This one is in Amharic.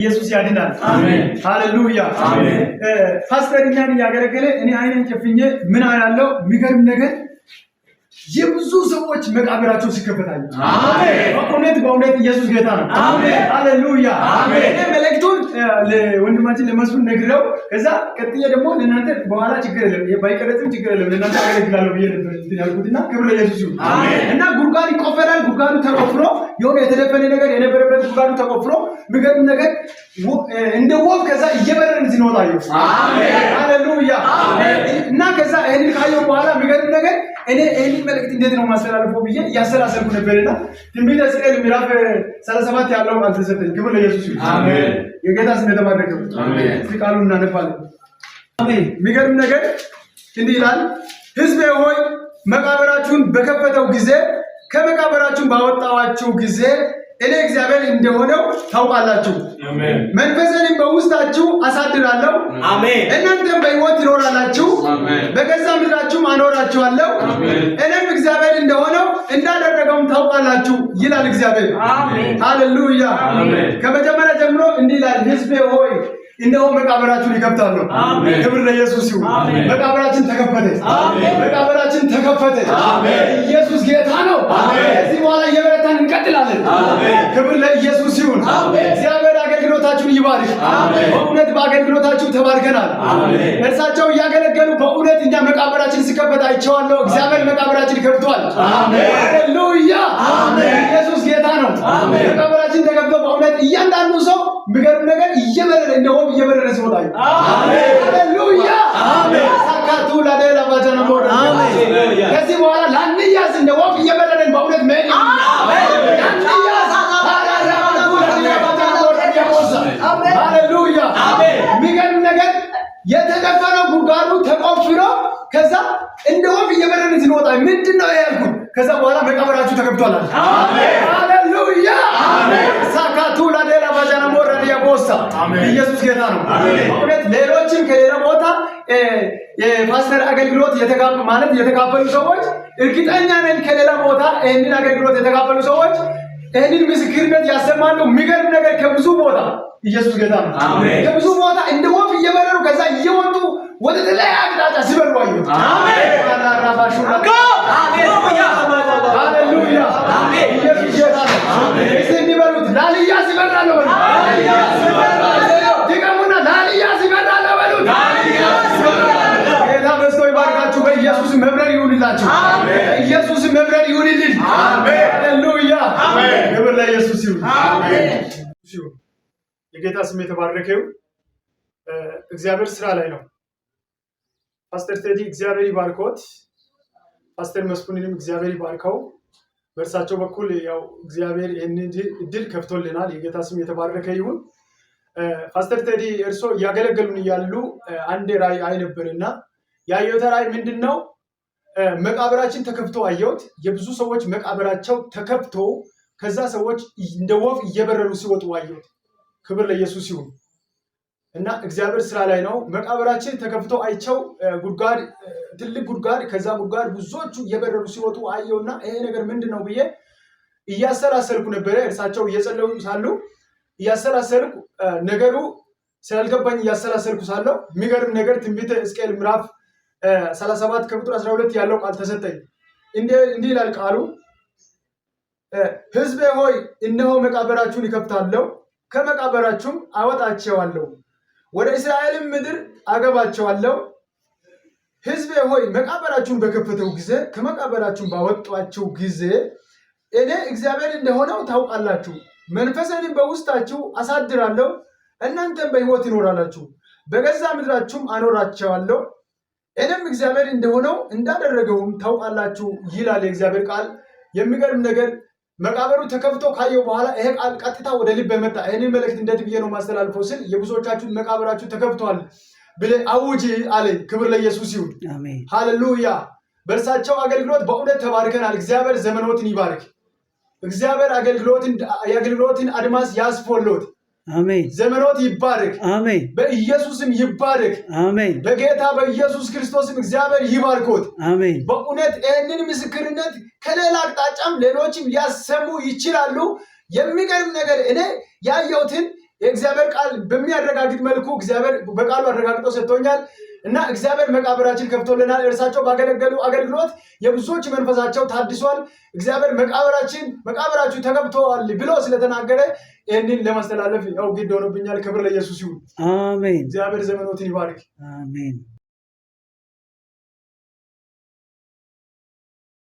ኢየሱስ ያድናል። አሜን ሃሌሉያ አሜን። ፓስተር እኛን ያገለገለ እኔ አይኔን ጨፍኜ ምን አያለው የሚገርም ነገር የብዙ ሰዎች መቃብራቸው ሲከፈታል። አሜን በእውነት ኢየሱስ ጌታ ነው። አሜን ሃሌሉያ አሜን። እኔ መልእክቱን ለወንድማችን ለመስፍን ነግረው ከዛ ቀጥዬ ደግሞ ለእናንተ በኋላ ችግር የለም ባይቀረጽም ችግር የለም ለእናንተ አገለግላለሁ ብዬ ነበር ያልኩትና ክብር ለኢየሱስ ይሁን። አሜን። እና ጉድጓድ ይቆፈራል። ጉድጓዱ ተቆፍሮ የሆነ የተደፈነ ነገር የነበረበት ጉድጓዱ ተቆፍሮ የሚገርም ነገር እንደ ወፍ ከዛ እየበረርን ሲኖታዩ። አሜን ሃሌሉያ አሜን። እና ከዛ ይሄን ካየው በኋላ የሚገርም ነገር እኔ ይሄን መልእክት እንዴት ነው ማስተላለፈው ብዬ ያሰላሰልኩ ነበርና ትንቢተ ሕዝቅኤል ምዕራፍ 37 ያለው ቃል ተሰጠኝ። ክብር ለኢየሱስ ይሁን። አሜን። የጌታ ስም የተባረከ ይሁን። አሜን። ቃሉን እናነባለን። አሜን። የሚገርም ነገር እንዲህ ይላል፣ ሕዝቤ ሆይ መቃብራችሁን በከፈተው ጊዜ ከመቃብራችሁን ባወጣዋችሁ ጊዜ እኔ እግዚአብሔር እንደሆነው ታውቃላችሁ። አሜን። መንፈሴንም በውስጣችሁ አሳድራለሁ። አሜን። እናንተም በሕይወት ትኖራላችሁ። አሜን። በገዛ ምድራችሁም አኖራችኋለሁ። አሜን። እኔም እግዚአብሔር እንደሆነው እንዳደረገውም ታውቃላችሁ ይላል እግዚአብሔር። አሜን ሃሌሉያ አሜን። ከመጀመሪያ ጀምሮ እንዲህ ይላል፣ ሕዝቤ ሆይ እነሆ መቃብራችሁን ይከፍታለሁ። አሜን። ክብር ለኢየሱስ ይሁን። መቃብራችን ተከፈተ። አሜን። መቃብራችን ተከፈተ። አሜን። ኢየሱስ ጌታ ነው። አሜን። ከዚህ በኋላ እየበረታን እንቀጥላለን። አሜን። ክብር ለኢየሱስ ይሁን። አሜን። እግዚአብሔር አገልግሎታችሁን ይባርክ። አሜን። በእውነት በአገልግሎታችሁ ተባርከናል። አሜን። እርሳቸው እያገለገሉ በእውነት እኛ መቃብራችን ሲከፈት አይቼዋለሁ። እግዚአብሔር መቃብራችን ከፍቷል። አሜን ሃሌሉያ አሜን። ኢየሱስ ጌታ ነው። አሜን። መቃብራችን ተከፍቶ በእውነት እያንዳንዱ ሰው የሚገርም ነገር እየበረረ እንደሆነ እየበረረ ሲወጣ አሜን ሃሌሉያ አሜን። ሳካቱ ለደላ ባጀና ሞራ አሜን። ከዚህ በኋላ ላንያዝ እንደ ወፍ እየበረረን በእውነት መሄድ አሜን። ላንያዝ ሃሌሉያ አሜን። የሚገርም ነገር የተደፈነው ጉድጓዱ ተቆፍሮ ከዛ እንደ ወፍ እየበረረን ሲወጣ ምንድነው ያልኩት? ከዛ በኋላ መቃብራችሁ ተከፍቷል። አሜን ሃሌሉያ አሜን። ሳካቱ ለደላ ባጀና ሞራ ዲያቦሳ ኢየሱስ ጌታ ነው። በእውነት ሌሎችም ከሌላ ቦታ የፓስተር አገልግሎት የተካፈሉ ሰዎች እርግጠኛ ነኝ ከሌላ ቦታ ይህንን አገልግሎት የተካፈሉ ሰዎች ይህንን ምስክርነት ያሰማሉ። የሚገርም ነገር ከብዙ ቦታ ኢየሱስ ጌታ ነው። ከብዙ ቦታ እንደ ወፍ እየበረሩ ከዛ እየወጡ ወደ ተለያየ አቅጣጫ ሲበሩ አየሁ። አሜን አላራባሹ ሃሌሉያ ሃሌሉያ አሜን። ኢየሱስ ጌታ ነው። አሜን። እስቲ እንዲበሉት ላልያ ሲበራለው በሉ ላልያ ሲበራለው ድገሙና ላልያ ሲበራለው በሉ ላልያ ሲበራለው። ጌታ በስቶ ይባርካችሁ። በኢየሱስ መብረር ይሁንላችሁ። አሜን። ኢየሱስ መብረር ይሁንልን። አሜን ሃሌሉያ አሜን። ክብር ለኢየሱስ ይሁን። አሜን። የጌታ ስም የተባረከ ይሁን። እግዚአብሔር ስራ ላይ ነው። ፓስተር ቴዲ እግዚአብሔር ይባርኮት። ፓስተር መስፍንንም እግዚአብሔር ይባርከው። በእርሳቸው በኩል ያው እግዚአብሔር ይህንን እድል ከፍቶልናል። የጌታ ስም የተባረከ ይሁን። ፓስተር ቴዲ እርሶ እያገለገሉን እያሉ አንድ ራእይ አይነበርና ያየሁት ራእይ ምንድነው? መቃብራችን ተከፍቶ አየሁት። የብዙ ሰዎች መቃብራቸው ተከፍቶ ከዛ ሰዎች እንደ ወፍ እየበረሩ ሲወጡ አየሁት። ክብር ለኢየሱስ ይሁን። እና እግዚአብሔር ስራ ላይ ነው። መቃብራችን ተከፍቶ አይቸው ጉድጓድ ትልቅ ጉድጓድ ከዛ ጉድጓድ ብዙዎቹ እየበረሩ ሲወጡ አየውና ይሄ ነገር ምንድነው ብዬ እያሰላሰልኩ ነበር። እርሳቸው እየጸለዩ ሳሉ እያሰላሰልኩ ነገሩ ስላልገባኝ እያሰላሰልኩ ሳለው የሚገርም ነገር ትንቢተ ሕዝቅኤል ምዕራፍ 37 ከቁጥር 12 ያለው ቃል ተሰጠኝ። እንዲህ ይላል ቃሉ፣ ሕዝቤ ሆይ እነሆ መቃብራችሁን ይከፍታለሁ፣ ከመቃብራችሁም አወጣቸዋለሁ፣ ወደ እስራኤልም ምድር አገባቸዋለሁ። ሕዝቤ ሆይ መቃብራችሁን በከፈተው ጊዜ ከመቃብራችሁን ባወጧቸው ጊዜ እኔ እግዚአብሔር እንደሆነው ታውቃላችሁ። መንፈሴንም በውስጣችሁ አሳድራለሁ፣ እናንተም በሕይወት ትኖራላችሁ፣ በገዛ ምድራችሁም አኖራቸዋለሁ። እኔም እግዚአብሔር እንደሆነው እንዳደረገውም ታውቃላችሁ ይላል የእግዚአብሔር ቃል። የሚገርም ነገር መቃብሩ ተከፍቶ ካየው በኋላ ይሄ ቃል ቀጥታ ወደ ልብ መጣ። ይሄንን መልእክት እንዴት ብዬ ነው ማስተላልፈው ስል የብዙዎቻችሁን መቃብራችሁ ተከፍቷል ብለህ አውጂ አለኝ። ክብር ለኢየሱስ ይሁን። አሜን ሃሌሉያ። በእርሳቸው አገልግሎት በእውነት ተባርከናል። እግዚአብሔር ዘመኖትን ይባርክ። እግዚአብሔር የአገልግሎትን አድማስ ያስፎሎት። አሜን። ዘመኖት ይባረክ። አሜን። በኢየሱስም ይባረክ። አሜን። በጌታ በኢየሱስ ክርስቶስም እግዚአብሔር ይባርኮት። አሜን። በእውነት ይህንን ምስክርነት ከሌላ አቅጣጫም ሌሎችም ሊያሰሙ ይችላሉ። የሚገርም ነገር እኔ ያየሁትን የእግዚአብሔር ቃል በሚያረጋግጥ መልኩ እግዚአብሔር በቃሉ አረጋግጦ ሰጥቶኛል እና እግዚአብሔር መቃብራችን ከፍቶልናል። እርሳቸው ባገለገሉ አገልግሎት የብዙዎች መንፈሳቸው ታድሷል። እግዚአብሔር መቃብራችሁ ተገብተዋል ብሎ ስለተናገረ ይህንን ለማስተላለፍ ያው ግድ ሆኖብኛል። ክብር ለኢየሱስ ይሁን። አሜን። እግዚአብሔር ዘመኖትን ይባርክ። አሜን።